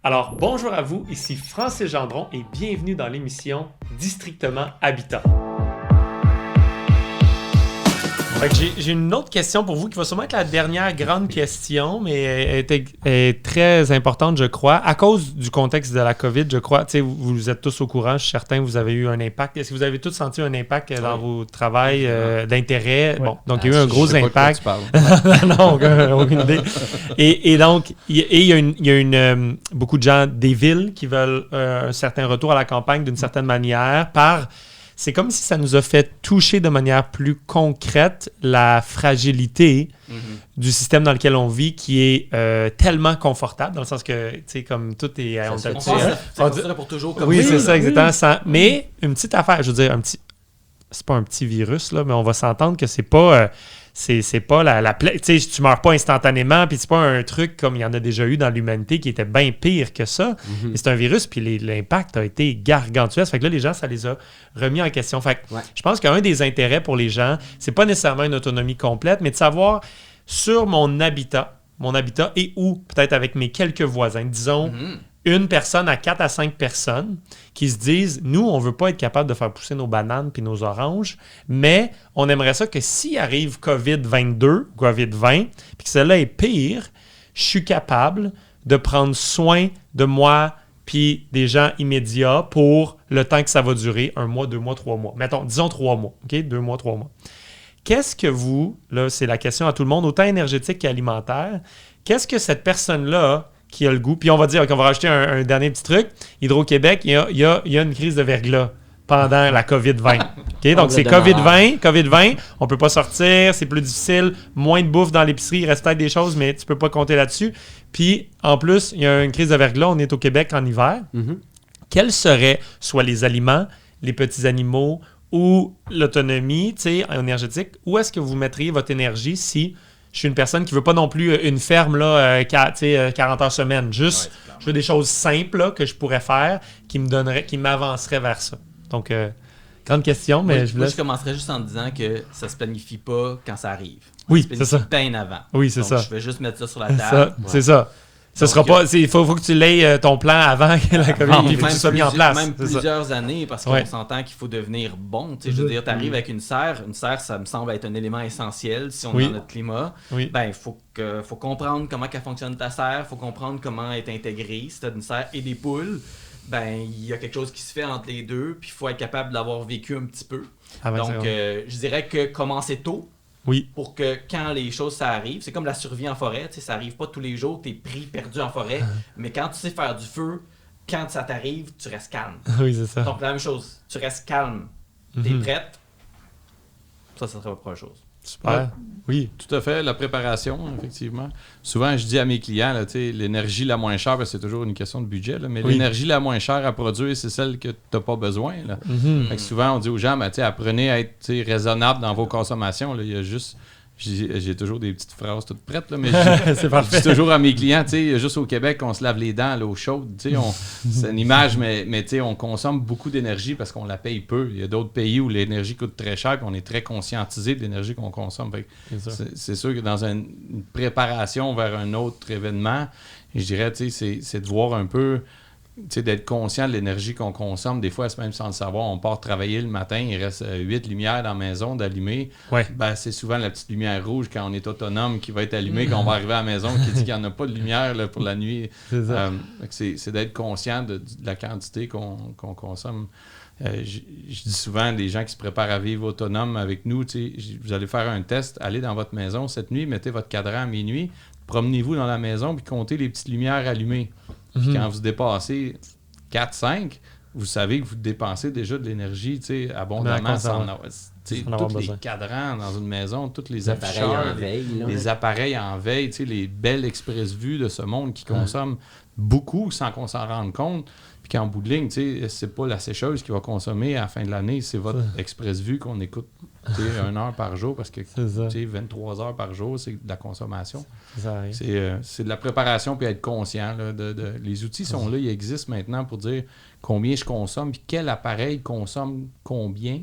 Alors, bonjour à vous, ici Francis Gendron et bienvenue dans l'émission Districtement Habitat. Fait que j'ai une autre question pour vous qui va sûrement être la dernière grande question, mais elle est très importante, je crois. À cause du contexte de la COVID, je crois, tu sais, vous êtes tous au courant, je suis certain que vous avez eu un impact. Est-ce que vous avez tous senti un impact dans vos travails d'intérêt? Oui. Bon, donc il y a eu un gros impact. Non, aucune idée. Et donc, il y a beaucoup de gens des villes qui veulent un certain retour à la campagne d'une certaine manière c'est comme si ça nous a fait toucher de manière plus concrète la fragilité du système dans lequel on vit, qui est tellement confortable, dans le sens que, tu sais, comme tout est... C'est ça pour toujours. Comme oui, c'est ça, exactement. Mais une petite affaire, je veux dire, c'est pas un petit virus, là, mais on va s'entendre que c'est pas... c'est pas la plaie. Tu sais, tu meurs pas instantanément, puis c'est pas un truc comme il y en a déjà eu dans l'humanité qui était bien pire que ça. Et c'est un virus, puis l'impact a été gargantuesque. Fait que là, les gens, ça les a remis en question. Fait que je pense qu'un des intérêts pour les gens, c'est pas nécessairement une autonomie complète, mais de savoir sur mon habitat et où, peut-être avec mes quelques voisins, disons, une personne à 4 à 5 personnes qui se disent, nous, on veut pas être capable de faire pousser nos bananes puis nos oranges, mais on aimerait ça que s'il arrive COVID-22, COVID-20, puis que celle-là est pire, je suis capable de prendre soin de moi puis des gens immédiats pour le temps que ça va durer, 1 mois, 2 mois, 3 mois. Mettons, disons 3 mois, OK? 2 mois, 3 mois. Qu'est-ce que vous, là, c'est la question à tout le monde, autant énergétique qu'alimentaire, qu'est-ce que cette personne-là qui a le goût, puis on va dire qu'on va rajouter un dernier petit truc, Hydro-Québec, il y a une crise de verglas pendant la COVID-20. Okay? Donc, c'est COVID-20, on peut pas sortir, c'est plus difficile, moins de bouffe dans l'épicerie, il reste peut-être des choses, mais tu peux pas compter là-dessus. Puis, en plus, il y a une crise de verglas, on est au Québec en hiver. Quels seraient soit les aliments, les petits animaux ou l'autonomie, tu sais, énergétique, où est-ce que vous mettriez votre énergie si je suis une personne qui veut pas non plus une ferme là, 40 heures semaine. Juste, je veux des choses simples là, que je pourrais faire qui m'avanceraient vers ça. Donc, grande question, mais je commencerais juste en disant que ça se planifie pas quand ça arrive. Oui, c'est ça. Bien avant. Oui, c'est ça. Je vais juste mettre ça sur la table. C'est ça. Ce sera pas. Il faut que tu l'aies ton plan avant que la COVID, il faut que tu sois mis en place. Même plusieurs années, parce qu'on s'entend qu'il faut devenir bon. Je veux dire, tu arrives avec une serre. Une serre, ça me semble être un élément essentiel si on est dans notre climat. Ben, il faut comprendre comment elle fonctionne ta serre. Il faut comprendre comment elle est intégrée. Si tu as une serre et des poules, ben, il y a quelque chose qui se fait entre les deux. Puis il faut être capable d'avoir vécu un petit peu. Donc, je dirais que commencer tôt. Oui. Pour que quand les choses ça arrive, c'est comme la survie en forêt, tu sais, ça arrive pas tous les jours, t'es perdu en forêt, mais quand tu sais faire du feu, quand ça t'arrive, tu restes calme. Oui, c'est ça. Donc la même chose, tu restes calme, t'es prête, ça serait pas première chose. Super. Oui. Tout à fait, la préparation, effectivement. Souvent, je dis à mes clients, là, l'énergie la moins chère, parce que c'est toujours une question de budget, là, mais l'énergie la moins chère à produire, c'est celle que tu n'as pas besoin. Là. Fait que souvent, on dit aux gens, apprenez à être raisonnable dans vos consommations. Là. Il y a juste... J'ai toujours des petites phrases toutes prêtes, là, mais je dis toujours à mes clients, juste au Québec, on se lave les dents à l'eau chaude. C'est une image, mais on consomme beaucoup d'énergie parce qu'on la paye peu. Il y a d'autres pays où l'énergie coûte très cher et on est très conscientisé de l'énergie qu'on consomme. C'est sûr que dans une préparation vers un autre événement, je dirais, c'est de voir un peu... d'être conscient de l'énergie qu'on consomme. Des fois, même sans le savoir, on part travailler le matin, il reste 8 lumières dans la maison d'allumer. Ben, c'est souvent la petite lumière rouge quand on est autonome qui va être allumée, quand on va arriver à la maison, qui dit qu'il n'y en a pas de lumière là, pour la nuit. C'est d'être conscient de la quantité qu'on consomme. Je dis souvent, les gens qui se préparent à vivre autonome avec nous, vous allez faire un test, allez dans votre maison cette nuit, mettez votre cadran à minuit, promenez-vous dans la maison puis comptez les petites lumières allumées. Puis quand vous dépassez 4-5, vous savez que vous dépensez déjà de l'énergie abondamment tous les cadrans dans une maison, tous les afficheurs, les appareils en veille, les belles express-vues de ce monde qui consomment beaucoup sans qu'on s'en rende compte. Puis qu'en bout de ligne, c'est pas la sécheuse qui va consommer à la fin de l'année, c'est votre express-vue qu'on écoute 1 heure par jour parce que 23 heures par jour, c'est de la consommation. C'est de la préparation puis être conscient. Là, les outils sont là, ils existent maintenant pour dire combien je consomme puis quel appareil consomme combien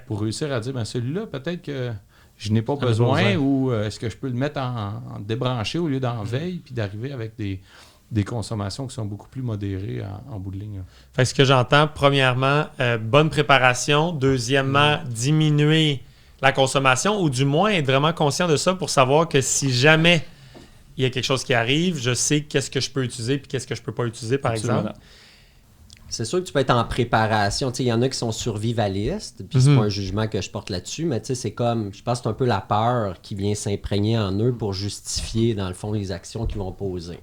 pour réussir à dire celui-là, peut-être que je n'ai pas besoin ou est-ce que je peux le mettre en débranché au lieu d'en veille puis d'arriver avec des des consommations qui sont beaucoup plus modérées en bout de ligne. Fait que ce que j'entends, premièrement, bonne préparation. Deuxièmement, diminuer la consommation ou du moins être vraiment conscient de ça pour savoir que si jamais il y a quelque chose qui arrive, je sais qu'est-ce que je peux utiliser puis qu'est-ce que je peux pas utiliser, par exemple. C'est sûr que tu peux être en préparation. Il y en a qui sont survivalistes, puis c'est pas un jugement que je porte là-dessus, mais c'est comme, je pense que c'est un peu la peur qui vient s'imprégner en eux pour justifier, dans le fond, les actions qu'ils vont poser.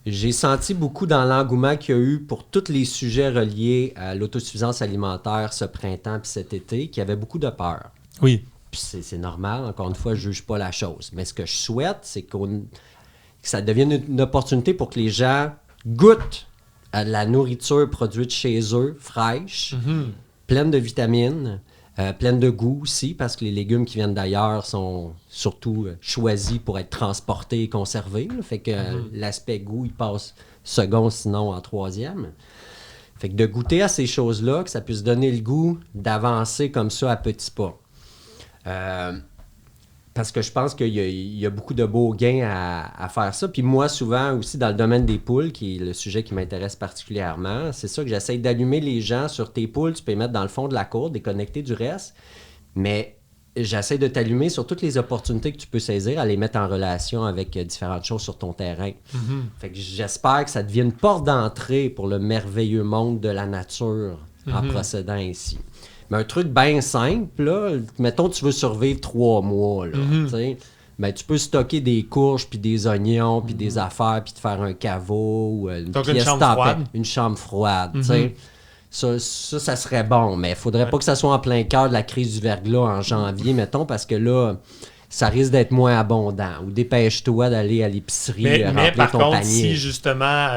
J'ai senti beaucoup dans l'engouement qu'il y a eu pour tous les sujets reliés à l'autosuffisance alimentaire ce printemps puis cet été, qu'il y avait beaucoup de peur. Oui. Puis c'est normal, encore une fois, je ne juge pas la chose. Mais ce que je souhaite, c'est que ça devienne une opportunité pour que les gens goûtent à de la nourriture produite chez eux, fraîche, pleine de vitamines, pleine de goût aussi, parce que les légumes qui viennent d'ailleurs sont surtout choisis pour être transportés et conservés. Là. Fait que l'aspect goût, il passe second, sinon en troisième. Fait que de goûter à ces choses-là, que ça puisse donner le goût d'avancer comme ça à petits pas. Parce que je pense qu'il y a beaucoup de beaux gains à faire ça. Puis moi, souvent aussi, dans le domaine des poules, qui est le sujet qui m'intéresse particulièrement, c'est ça que j'essaie d'allumer les gens sur tes poules. Tu peux les mettre dans le fond de la cour, déconnecter du reste. Mais j'essaie de t'allumer sur toutes les opportunités que tu peux saisir, à les mettre en relation avec différentes choses sur ton terrain. Fait que j'espère que ça devient une porte d'entrée pour le merveilleux monde de la nature en procédant ainsi. Mais un truc bien simple, là, mettons tu veux survivre 3 mois, là, ben, tu peux stocker des courges, puis des oignons, puis des affaires, puis te faire un caveau, ou une pièce une chambre froide. Ça serait bon, mais il faudrait pas que ça soit en plein cœur de la crise du verglas en janvier, mettons, parce que là, ça risque d'être moins abondant. Ou dépêche-toi d'aller à l'épicerie, remplir par ton contre, panier. si justement,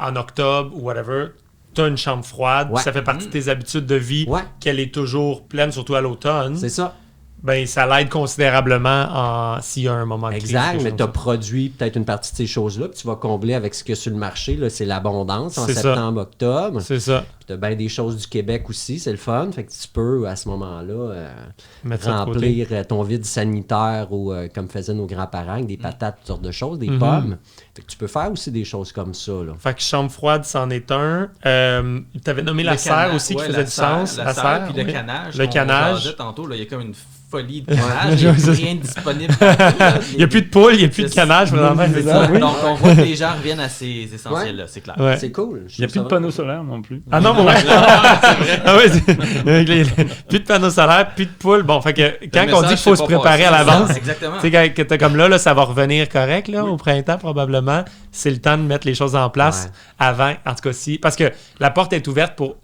en octobre ou whatever, tu as une chambre froide, ça fait partie de tes habitudes de vie, qu'elle est toujours pleine, surtout à l'automne. C'est ça. Ben, ça l'aide considérablement s'il y a un moment de crise. Exact, mais tu as produit peut-être une partie de ces choses-là, puis tu vas combler avec ce qu'il y a sur le marché. Là, c'est l'abondance en septembre, octobre. C'est ça. Puis tu as bien des choses du Québec aussi, c'est le fun. Fait que tu peux, à ce moment-là, remplir ton vide sanitaire ou comme faisaient nos grands-parents, avec des patates, toutes sortes de choses, des pommes. Fait que tu peux faire aussi des choses comme ça. Là. Fait que chambre froide, c'en est un. Tu avais nommé la serre aussi qui faisait du sens. La serre, puis le canage. Le canage. Tantôt, il y a comme une folie de canage. Il n'y a rien disponible. Il n'y a plus de poules, il n'y a plus de canage. Donc, on voit que les gens reviennent à ces essentiels-là, c'est clair. Ouais. C'est cool. Il n'y a plus de panneaux solaires non plus. Ah non, plus de panneaux solaires, plus de poules. Bon, fait que quand on dit qu'il faut se préparer à l'avance, tu sais, quand t'es comme là, ça va revenir correct là, au printemps probablement. C'est le temps de mettre les choses en place avant, en tout cas si. Parce que la porte est ouverte pour.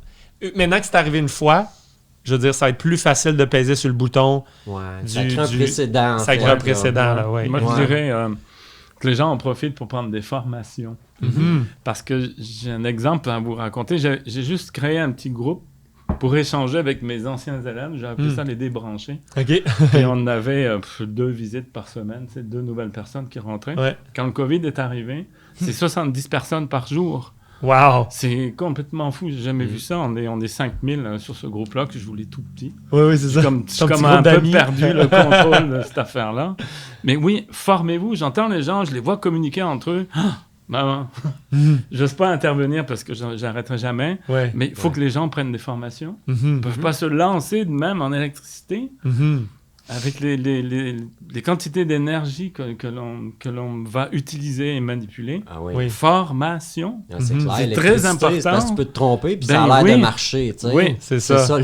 Maintenant que c'est arrivé une fois, je veux dire, ça va être plus facile de peser sur le bouton. Ça crée un précédent. Ça crée un précédent, là, oui. Moi, je dirais que les gens en profitent pour prendre des formations. Parce que j'ai un exemple à vous raconter. J'ai juste créé un petit groupe pour échanger avec mes anciens élèves. J'ai appelé ça les débranchés. OK. Et on avait 2 visites par semaine, 2 nouvelles personnes qui rentraient. Ouais. Quand le COVID est arrivé, c'est 70 personnes par jour. Wow! C'est complètement fou. J'ai jamais vu ça. On est 5000 sur ce groupe-là, que je voulais tout petit. Oui, c'est ça. Je suis comme un peu perdu le contrôle de cette affaire-là. Mais oui, formez-vous. J'entends les gens, je les vois communiquer entre eux. Maman, j'ose pas intervenir parce que j'arrêterai jamais. Mais il faut que les gens prennent des formations. Ils ne peuvent pas se lancer de même en électricité. Avec les quantités d'énergie que l'on va utiliser et manipuler. Formation. C'est clair. C'est très important. C'est parce que tu peux te tromper, puis ça a l'air de marcher. Tu sais. Oui, c'est ça.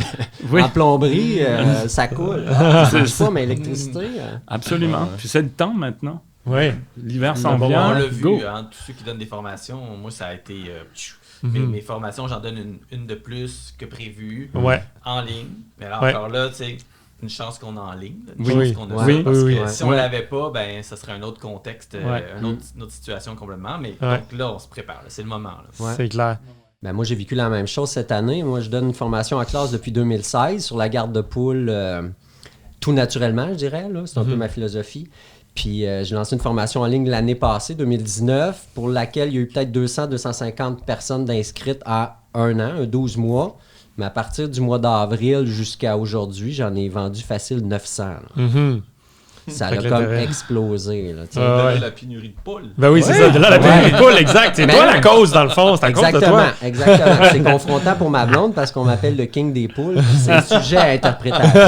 En plomberie, ça coule. Je sais pas, mais l'électricité... Absolument. Puis c'est le temps maintenant. Oui. L'hiver s'en vient. On l'a vu, tous ceux qui donnent des formations, moi, ça a été... mes formations, j'en donne une de plus que prévu en ligne. Mais là, encore là, tu sais... Une chance qu'on est en ligne, chance qu'on a ça, parce que si on l'avait pas, ben ça serait un autre contexte, une autre situation complètement. Mais donc là, on se prépare, c'est le moment. Là. C'est clair. Ben moi, j'ai vécu la même chose cette année. Moi, je donne une formation en classe depuis 2016 sur la garde de poules tout naturellement, je dirais. Là. C'est un peu ma philosophie. Puis j'ai lancé une formation en ligne l'année passée, 2019, pour laquelle il y a eu peut-être 200-250 personnes d'inscrites à 1 an, 12 mois. Mais à partir du mois d'avril jusqu'à aujourd'hui, j'en ai vendu facile 900. ça a comme explosé. Là, de là, la pénurie de poules. Ben oui, c'est ça. De là, la pénurie de poules, exact. C'est toi la cause, dans le fond. C'est à cause de toi. Exactement. C'est confrontant pour ma blonde parce qu'on m'appelle le king des poules. C'est un sujet à interprétation.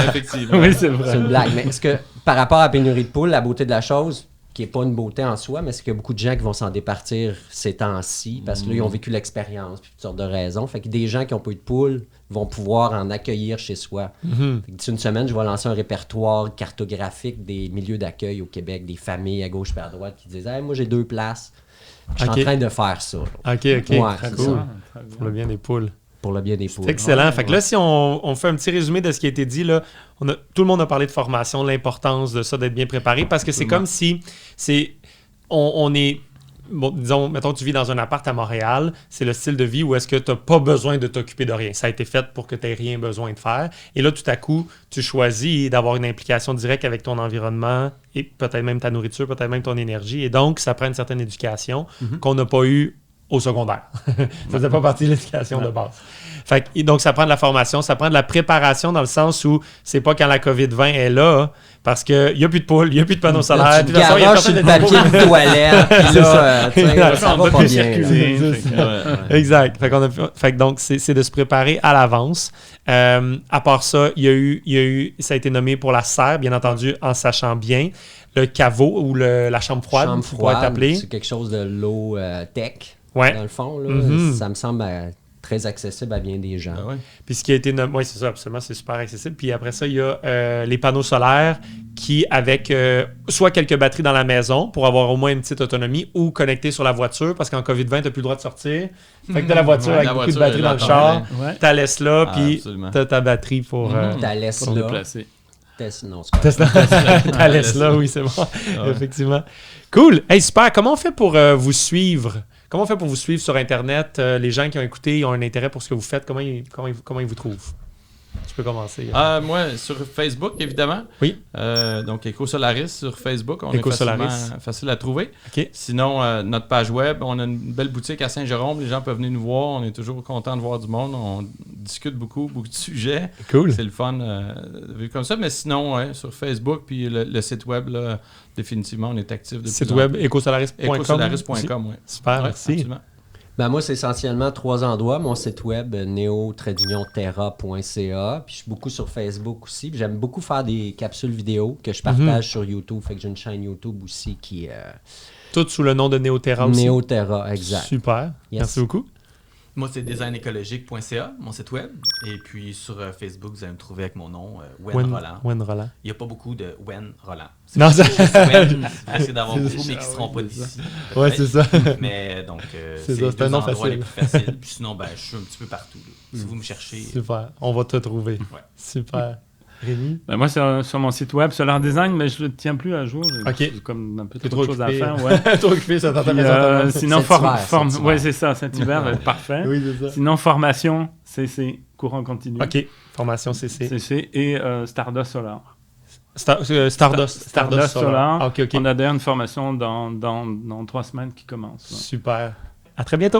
Effectivement. Oui, c'est vrai. C'est une blague. Mais est-ce que, par rapport à la pénurie de poules, la beauté de la chose, qui n'est pas une beauté en soi, mais c'est qu'il y a beaucoup de gens qui vont s'en départir ces temps-ci parce que là, ils ont vécu l'expérience, puis toutes sortes de raisons. Fait que des gens qui n'ont pas eu de poules vont pouvoir en accueillir chez soi. Fait que d'ici une semaine, je vais lancer un répertoire cartographique des milieux d'accueil au Québec, des familles à gauche et à droite qui disent hey, moi, j'ai 2 places. Je suis en train de faire ça. Là. OK. Ouais, Très cool. Pour le bien des poules. Pour le bien des poules. C'est excellent. Fait que là, si on fait un petit résumé de ce qui a été dit, là, tout le monde a parlé de formation, de l'importance de ça, d'être bien préparé, parce que c'est comme si on est... Bon, disons, mettons, tu vis dans un appart à Montréal, c'est le style de vie où est-ce que tu n'as pas besoin de t'occuper de rien. Ça a été fait pour que tu n'aies rien besoin de faire. Et là, tout à coup, tu choisis d'avoir une implication directe avec ton environnement et peut-être même ta nourriture, peut-être même ton énergie. Et donc, ça prend une certaine éducation qu'on n'a pas eue au secondaire. Ça faisait pas partie de l'éducation de base. Fait que, donc, ça prend de la formation, ça prend de la préparation dans le sens où c'est pas quand la COVID-20 est là, parce qu'il n'y a plus de poules, il n'y a plus de panneaux solaires. Tu garoches sur le papier de toilette, puis là, ça va pas bien. Exact. Fait que donc, c'est de se préparer à l'avance. À part ça, il y a eu, ça a été nommé pour la serre, bien entendu, en sachant bien. Le caveau ou la chambre froide, qui pourrait être appelée. C'est quelque chose de low tech, ouais. dans le fond. Là. Ça me semble très accessible à bien des gens. Ah ouais. Puis ce qui a été nommé, oui, c'est ça, absolument, c'est super accessible. Puis après ça, il y a les panneaux solaires qui, avec soit quelques batteries dans la maison pour avoir au moins une petite autonomie ou connectés sur la voiture, parce qu'en COVID-20, tu n'as plus le droit de sortir. Fait que tu as la voiture avec beaucoup de batteries dans le char, tu la laisses là, puis tu as ta batterie pour... Tu la laisses là. Déplacer. Non, c'est pas ta laisse là, oui, c'est bon. Effectivement. Cool. Hey, super. Comment on fait pour vous suivre? Comment on fait pour vous suivre sur Internet? Les gens qui ont écouté, ils ont un intérêt pour ce que vous faites. Comment ils vous trouvent? Tu peux commencer. Moi, sur Facebook, évidemment. Oui. Donc, EcoSolaris sur Facebook. On est facile à trouver. Okay. Sinon, notre page web, on a une belle boutique à Saint-Jérôme. Les gens peuvent venir nous voir. On est toujours contents de voir du monde. On discute beaucoup de sujets. Cool. C'est le fun de vivre comme ça. Mais sinon, sur Facebook, puis le site web, là, définitivement, on est actif depuis. Site web, ecosolaris.com. Ecosolaris.com, oui. Super, merci. Absolument. Ben moi, c'est essentiellement 3 endroits. Mon site web, neo-terra.ca. Puis je suis beaucoup sur Facebook aussi. Puis j'aime beaucoup faire des capsules vidéo que je partage sur YouTube. Fait que j'ai une chaîne YouTube aussi qui... Tout sous le nom de Néoterra aussi. Néoterra, exact. Super. Yes. Merci beaucoup. Moi, c'est designécologique.ca, mon site web. Et puis sur Facebook, vous allez me trouver avec mon nom, Wen Roland. Wen Roland. Il n'y a pas beaucoup de Wen Roland. Non, c'est Wen. J'essaie d'avoir beaucoup, mais qui ne seront pas d'ici. Ouais, c'est ça. Mais donc, c'est un nom facile. Les plus faciles. Puis sinon, je suis un petit peu partout. Là. Si vous me cherchez. Super. On va te trouver. Ouais. Super. Rémi? Moi, c'est sur mon site web, Solar Design, mais je ne le tiens plus à jour. J'ai comme un peu trop de choses à faire. Ouais. Trop occupé, ça t'entend sinon, ouais, c'est ça, cet hiver va être parfait. Oui, c'est ça. Sinon, formation, CC, courant continu. OK, formation CC. CC et Stardust Solar. Stardust Solar. Okay. On a d'ailleurs une formation dans 3 semaines qui commence. Là. Super. À très bientôt.